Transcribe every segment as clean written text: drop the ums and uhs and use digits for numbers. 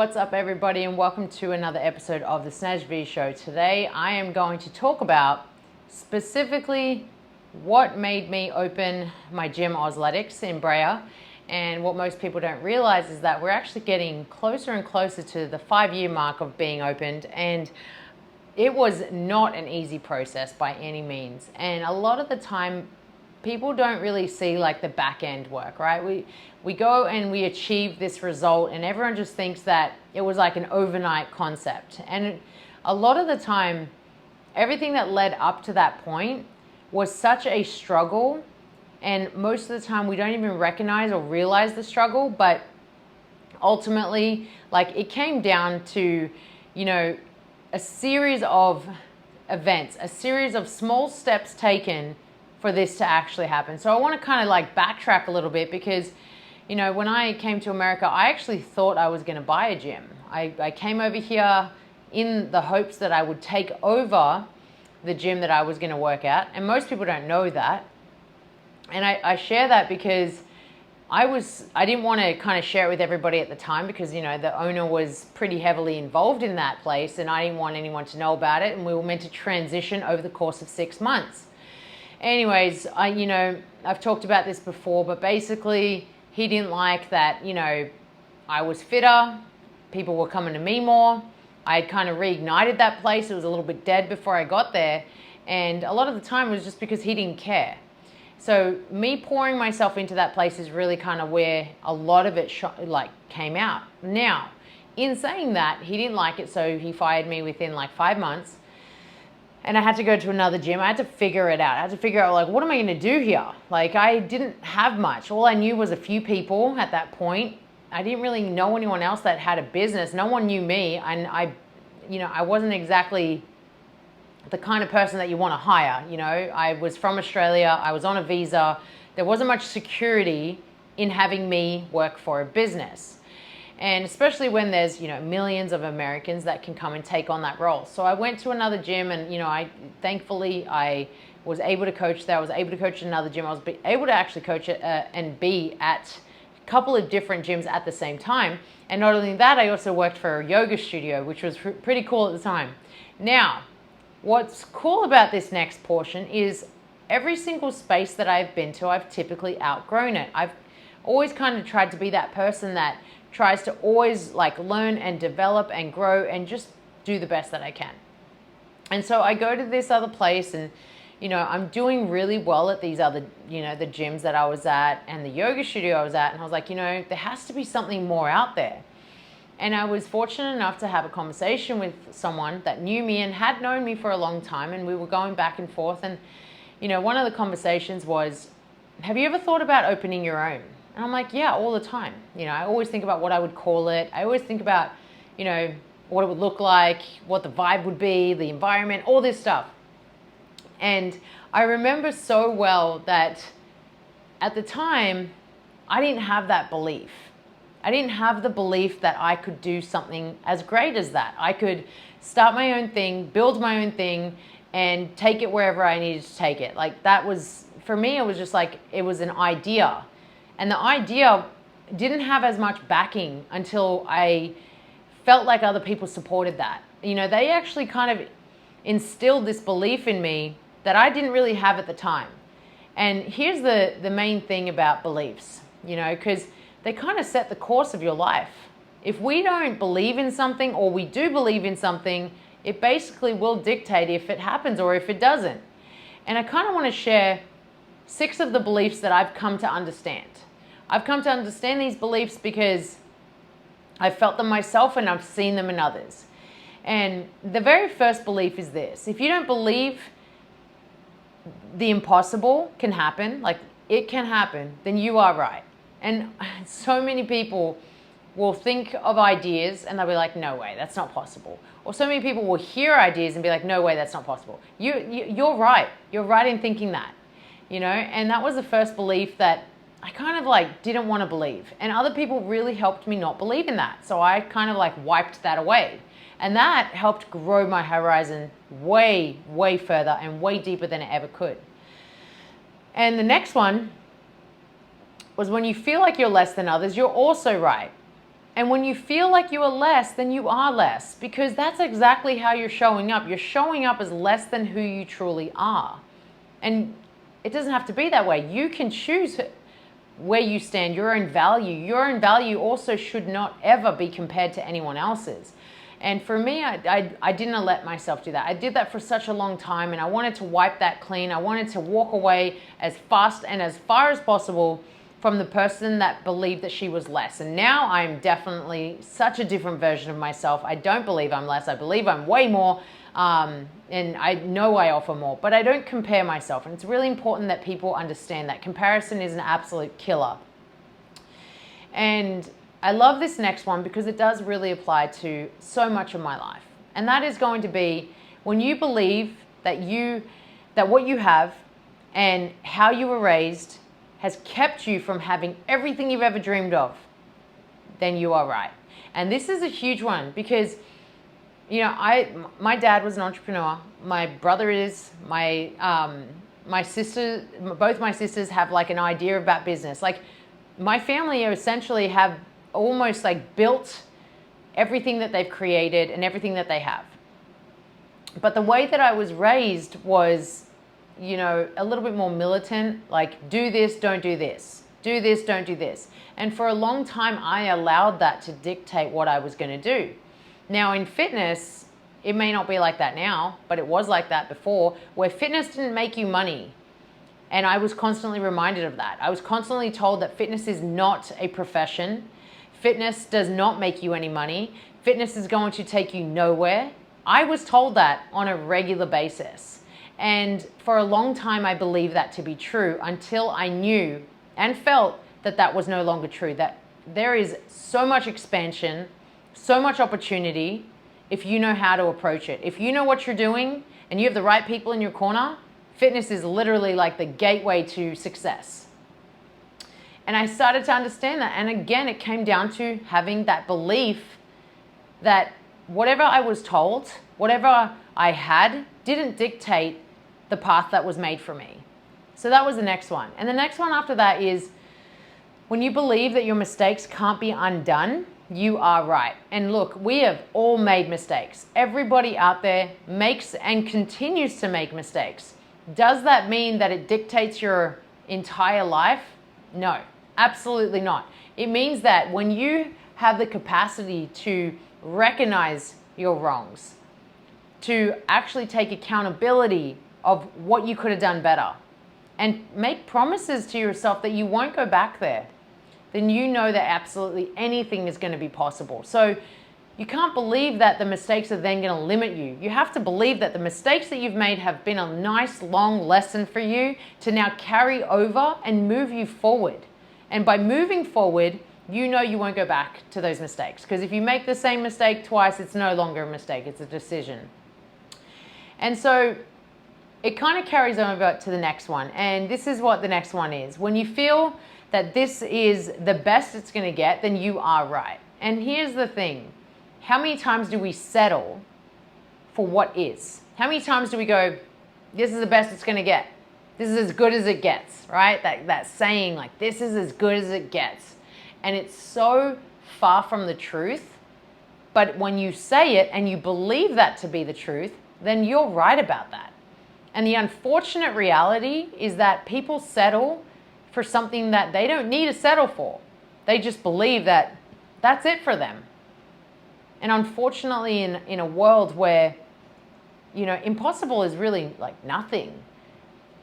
what's up everybody, and welcome to another episode of the Snaz V Show. Today I am going to talk about specifically what made me open my gym Ausletics in Brea. And what most people don't realize is that we're actually getting closer and closer to the 5-year mark of being opened, and it was not an easy process by any means. And a lot of the time people don't really see like the back end work, right? We go and we achieve this result and everyone just thinks that it was like an overnight concept. And a lot of the time, everything that led up to that point was such a struggle. And most of the time we don't even recognize or realize the struggle, but ultimately, like, it came down to, you know, a series of events, a series of small steps taken for this to actually happen. So I want to kind of like backtrack a little bit because, you know, when I came to America, I actually thought I was going to buy a gym. I came over here in the hopes that I would take over the gym that I was going to work at. And most people don't know that. And I share that because I didn't want to kind of share it with everybody at the time because, you know, the owner was pretty heavily involved in that place and I didn't want anyone to know about it. And we were meant to transition over the course of 6 months. Anyways, I've talked about this before, but basically he didn't like that, you know, I was fitter, people were coming to me more. I had kind of reignited that place. It was a little bit dead before I got there. And a lot of the time it was just because he didn't care. So me pouring myself into that place is really kind of where a lot of it came out. Now, in saying that, he didn't like it, so he fired me within like 5 months. And I had to go to another gym. I had to figure it out. I had to figure out, like, what am I going to do here? Like, I didn't have much. All I knew was a few people at that point. I didn't really know anyone else that had a business. No one knew me. And I wasn't exactly the kind of person that you want to hire. You know, I was from Australia. I was on a visa. There wasn't much security in having me work for a business. And especially when there's, you know, millions of Americans that can come and take on that role. So I went to another gym and, you know, thankfully I was able to coach there. I was able to coach another gym. I was able to actually coach it and be at a couple of different gyms at the same time. And not only that, I also worked for a yoga studio, which was pretty cool at the time. Now, what's cool about this next portion is every single space that I've been to, I've typically outgrown it. I've always kind of tried to be that person that tries to always like learn and develop and grow and just do the best that I can. And so I go to this other place and, you know, I'm doing really well at these other, you know, the gyms that I was at and the yoga studio I was at. And I was like, you know, there has to be something more out there. And I was fortunate enough to have a conversation with someone that knew me and had known me for a long time. And we were going back and forth. And, you know, one of the conversations was, have you ever thought about opening your own? And I'm like, yeah, all the time. You know, I always think about what I would call it. I always think about, you know, what it would look like, what the vibe would be, the environment, all this stuff. And I remember so well that at the time, I didn't have that belief. I didn't have the belief that I could do something as great as that. I could start my own thing, build my own thing, and take it wherever I needed to take it. Like, that was, for me, it was just like, it was an idea. And the idea didn't have as much backing until I felt like other people supported that. You know, they actually kind of instilled this belief in me that I didn't really have at the time. And here's the main thing about beliefs, you know, because they kind of set the course of your life. If we don't believe in something or we do believe in something, it basically will dictate if it happens or if it doesn't. And I kind of want to share 6 of the beliefs that I've come to understand. I've come to understand these beliefs because I've felt them myself and I've seen them in others. And the very first belief is this: if you don't believe the impossible can happen, like it can happen, then you are right. And so many people will think of ideas and they'll be like, no way, that's not possible. Or so many people will hear ideas and be like, no way, that's not possible. You're right. You're right in thinking that, you know? And that was the first belief that I kind of like didn't want to believe. And other people really helped me not believe in that. So I kind of like wiped that away. And that helped grow my horizon way, way further and way deeper than it ever could. And the next one was, when you feel like you're less than others, you're also right. And when you feel like you are less, then you are less, because that's exactly how you're showing up. You're showing up as less than who you truly are. And it doesn't have to be that way. You can choose where you stand, your own value. Your own value also should not ever be compared to anyone else's. And for me, I didn't let myself do that. I did that for such a long time, and I wanted to wipe that clean. I wanted to walk away as fast and as far as possible from the person that believed that she was less. And now I'm definitely such a different version of myself. I don't believe I'm less. I believe I'm way more. And I know I offer more, but I don't compare myself. And it's really important that people understand that comparison is an absolute killer. And I love this next one because it does really apply to so much of my life. And that is going to be when you believe that what you have and how you were raised has kept you from having everything you've ever dreamed of, then you are right. And this is a huge one because, you know, my dad was an entrepreneur. My brother is. My sister, both my sisters have like an idea about business. Like my family essentially have almost like built everything that they've created and everything that they have. But the way that I was raised was, you know, a little bit more militant, like do this, don't do this. Do this, don't do this. And for a long time, I allowed that to dictate what I was going to do. Now in fitness, it may not be like that now, but it was like that before, where fitness didn't make you money. And I was constantly reminded of that. I was constantly told that fitness is not a profession. Fitness does not make you any money. Fitness is going to take you nowhere. I was told that on a regular basis. And for a long time, I believed that to be true until I knew and felt that that was no longer true, that there is so much expansion, so much opportunity if you know how to approach it. If you know what you're doing and you have the right people in your corner, fitness is literally like the gateway to success. And I started to understand that. And again, it came down to having that belief that whatever I was told, whatever I had, didn't dictate the path that was made for me. So that was the next one. And the next one after that is when you believe that your mistakes can't be undone, you are right. And look, we have all made mistakes. Everybody out there makes and continues to make mistakes. Does that mean that it dictates your entire life? No, absolutely not. It means that when you have the capacity to recognize your wrongs, to actually take accountability of what you could have done better, and make promises to yourself that you won't go back there, then you know that absolutely anything is going to be possible. So you can't believe that the mistakes are then going to limit you. You have to believe that the mistakes that you've made have been a nice long lesson for you to now carry over and move you forward. And by moving forward, you know you won't go back to those mistakes. Because if you make the same mistake twice, it's no longer a mistake, it's a decision. And so it kind of carries over to the next one. And this is what the next one is. When you feel that this is the best it's going to get, then you are right. And here's the thing. How many times do we settle for what is? How many times do we go, this is the best it's going to get? This is as good as it gets, right? That saying, like, this is as good as it gets. And it's so far from the truth. But when you say it and you believe that to be the truth, then you're right about that. And the unfortunate reality is that people settle for something that they don't need to settle for. They just believe that that's it for them. And unfortunately, in a world where, you know, impossible is really like nothing.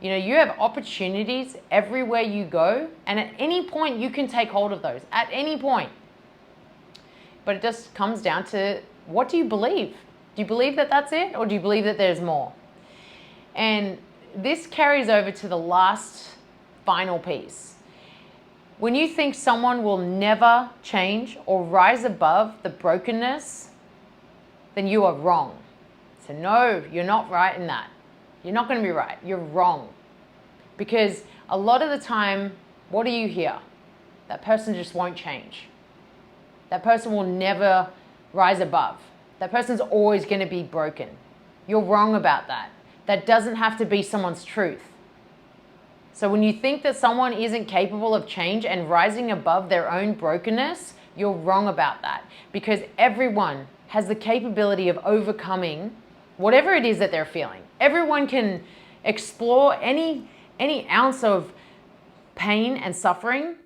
You know, you have opportunities everywhere you go, and at any point you can take hold of those, at any point. But it just comes down to, what do you believe? Do you believe that that's it, or do you believe that there's more? And this carries over to the last final piece. When you think someone will never change or rise above the brokenness, then you are wrong. So no, you're not right in that. You're not going to be right. You're wrong. Because a lot of the time, what do you hear? That person just won't change. That person will never rise above. That person's always going to be broken. You're wrong about that. That doesn't have to be someone's truth. So when you think that someone isn't capable of change and rising above their own brokenness, you're wrong about that, because everyone has the capability of overcoming whatever it is that they're feeling. Everyone can explore any ounce of pain and suffering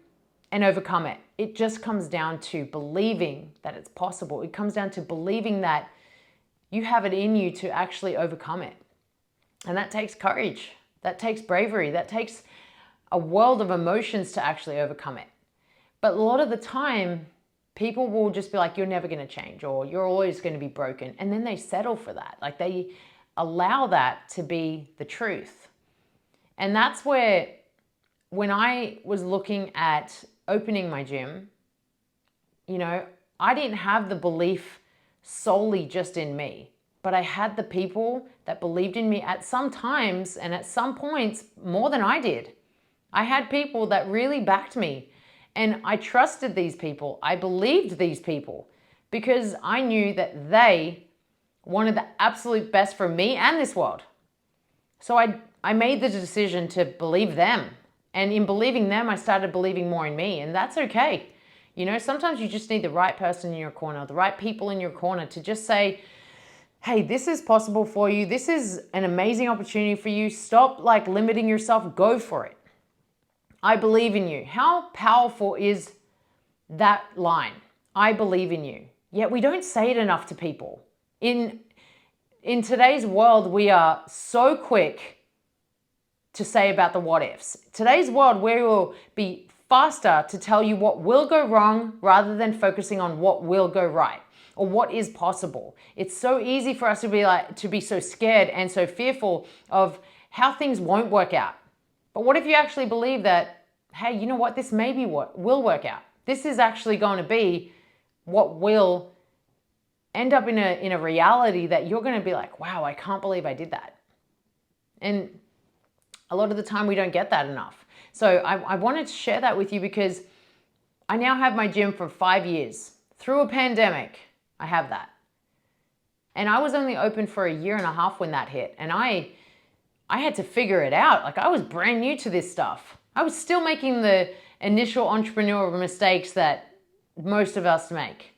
and overcome it. It just comes down to believing that it's possible. It comes down to believing that you have it in you to actually overcome it. And that takes courage. That takes bravery. That takes a world of emotions to actually overcome it. But a lot of the time, people will just be like, you're never going to change, or you're always going to be broken. And then they settle for that. Like, they allow that to be the truth. And that's where, when I was looking at opening my gym, you know, I didn't have the belief solely just in me, but I had the people that believed in me at some times and at some points more than I did. I had people that really backed me, and I trusted these people. I believed these people because I knew that they wanted the absolute best for me and this world. So I made the decision to believe them. And in believing them, I started believing more in me, and that's okay. You know, sometimes you just need the right person in your corner, the right people in your corner to just say, hey, this is possible for you. This is an amazing opportunity for you. Stop like limiting yourself. Go for it. I believe in you. How powerful is that line? I believe in you. Yet we don't say it enough to people. In today's world, we are so quick to say about the what ifs. Today's world, we will be faster to tell you what will go wrong rather than focusing on what will go right or what is possible. It's so easy for us to be so scared and so fearful of how things won't work out. But what if you actually believe that, hey, you know what, this may be what will work out. This is actually going to be what will end up in a reality that you're going to be like, wow, I can't believe I did that. And a lot of the time we don't get that enough. So I wanted to share that with you because I now have my gym for 5 years. Through a pandemic, I have that. And I was only open for 1.5 years when that hit. And I had to figure it out. Like, I was brand new to this stuff. I was still making the initial entrepreneurial mistakes that most of us make.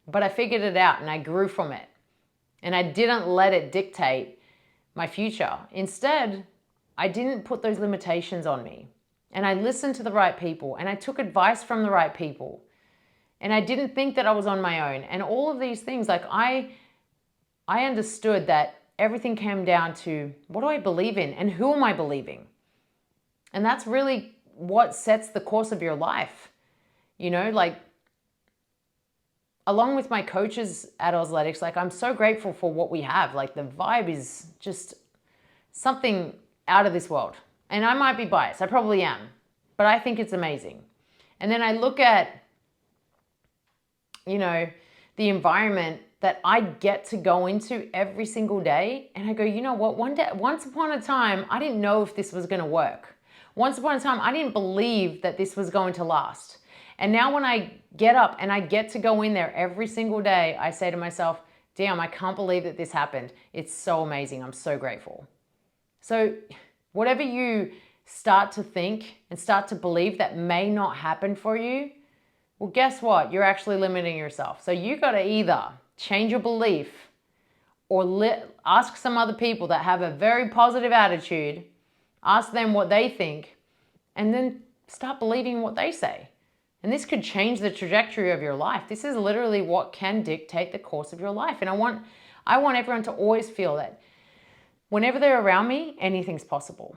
But I figured it out and I grew from it. And I didn't let it dictate my future. Instead, I didn't put those limitations on me. And I listened to the right people, and I took advice from the right people. And I didn't think that I was on my own. And all of these things, like I understood that everything came down to, what do I believe in and who am I believing? And that's really what sets the course of your life. You know, like, along with my coaches at Ausletics, like, I'm so grateful for what we have. Like, the vibe is just something out of this world. And I might be biased, I probably am, but I think it's amazing. And then I look at, you know, the environment that I get to go into every single day, and I go, you know what, once upon a time, I didn't know if this was going to work. Once upon a time, I didn't believe that this was going to last. And now when I get up and I get to go in there every single day, I say to myself, damn, I can't believe that this happened. It's so amazing. I'm so grateful. So whatever you start to think and start to believe that may not happen for you, well, guess what? You're actually limiting yourself. So you got to either change your belief or ask some other people that have a very positive attitude, ask them what they think, and then start believing what they say. And this could change the trajectory of your life. This is literally what can dictate the course of your life. And I want everyone to always feel that whenever they're around me, anything's possible.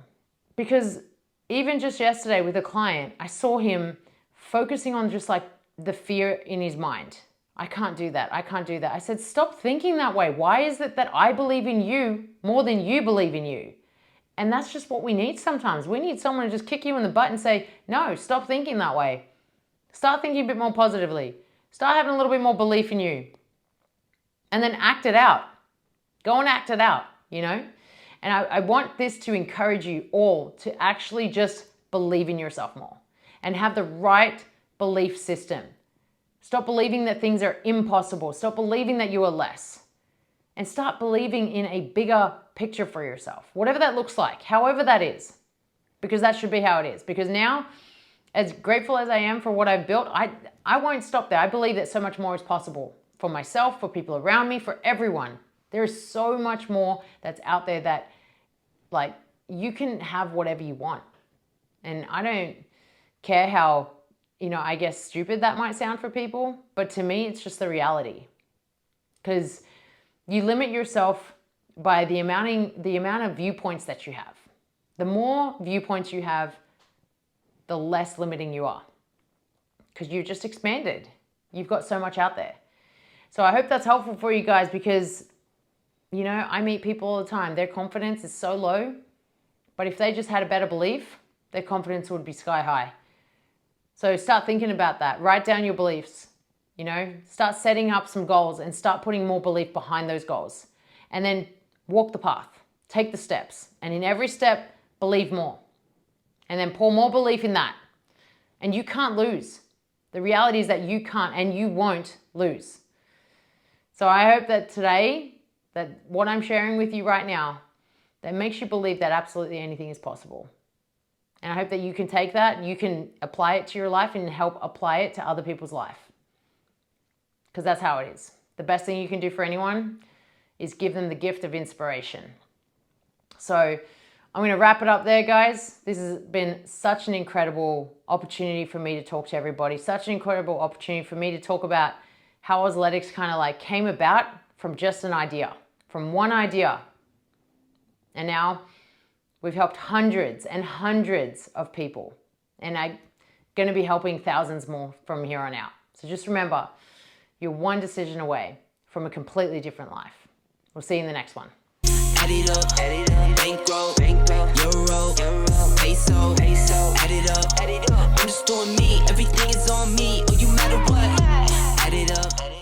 Because even just yesterday with a client, I saw him focusing on just like the fear in his mind. I can't do that. I can't do that. I said, stop thinking that way. Why is it that I believe in you more than you believe in you? And that's just what we need sometimes. We need someone to just kick you in the butt and say, no, stop thinking that way. Start thinking a bit more positively. Start having a little bit more belief in you. And then act it out. Go and act it out, you know? And I want this to encourage you all to actually just believe in yourself more and have the right belief system. Stop believing that things are impossible. Stop believing that you are less. And start believing in a bigger picture for yourself, whatever that looks like, however that is, because that should be how it is. Because now as grateful as I am for what I've built, I won't stop there. I believe that so much more is possible for myself, for people around me, for everyone. There is so much more that's out there that, like, you can have whatever you want. And I don't care how, I guess stupid that might sound for people, but to me, it's just the reality. Because you limit yourself by the amount of viewpoints that you have. The more viewpoints you have, the less limiting you are. Because you've just expanded. You've got so much out there. So I hope that's helpful for you guys because, I meet people all the time. Their confidence is so low, but if they just had a better belief, their confidence would be sky high. So start thinking about that. Write down your beliefs. Start setting up some goals and start putting more belief behind those goals. And then walk the path. Take the steps. And in every step, believe more. And then pour more belief in that. And you can't lose. The reality is that you can't and you won't lose. So I hope that today, that what I'm sharing with you right now, that makes you believe that absolutely anything is possible. And I hope that you can take that, you can apply it to your life and help apply it to other people's life. Because that's how it is. The best thing you can do for anyone is give them the gift of inspiration. So I'm going to wrap it up there, guys. This has been such an incredible opportunity for me to talk to everybody. Such an incredible opportunity for me to talk about how Ausletics kind of like came about from just an idea, from one idea. And now we've helped hundreds and hundreds of people. And I'm going to be helping thousands more from here on out. So just remember, you're one decision away from a completely different life. We'll see you in the next one. Add it up, bankroll, euro, peso, add it up, I'm just doing me, everything is on me.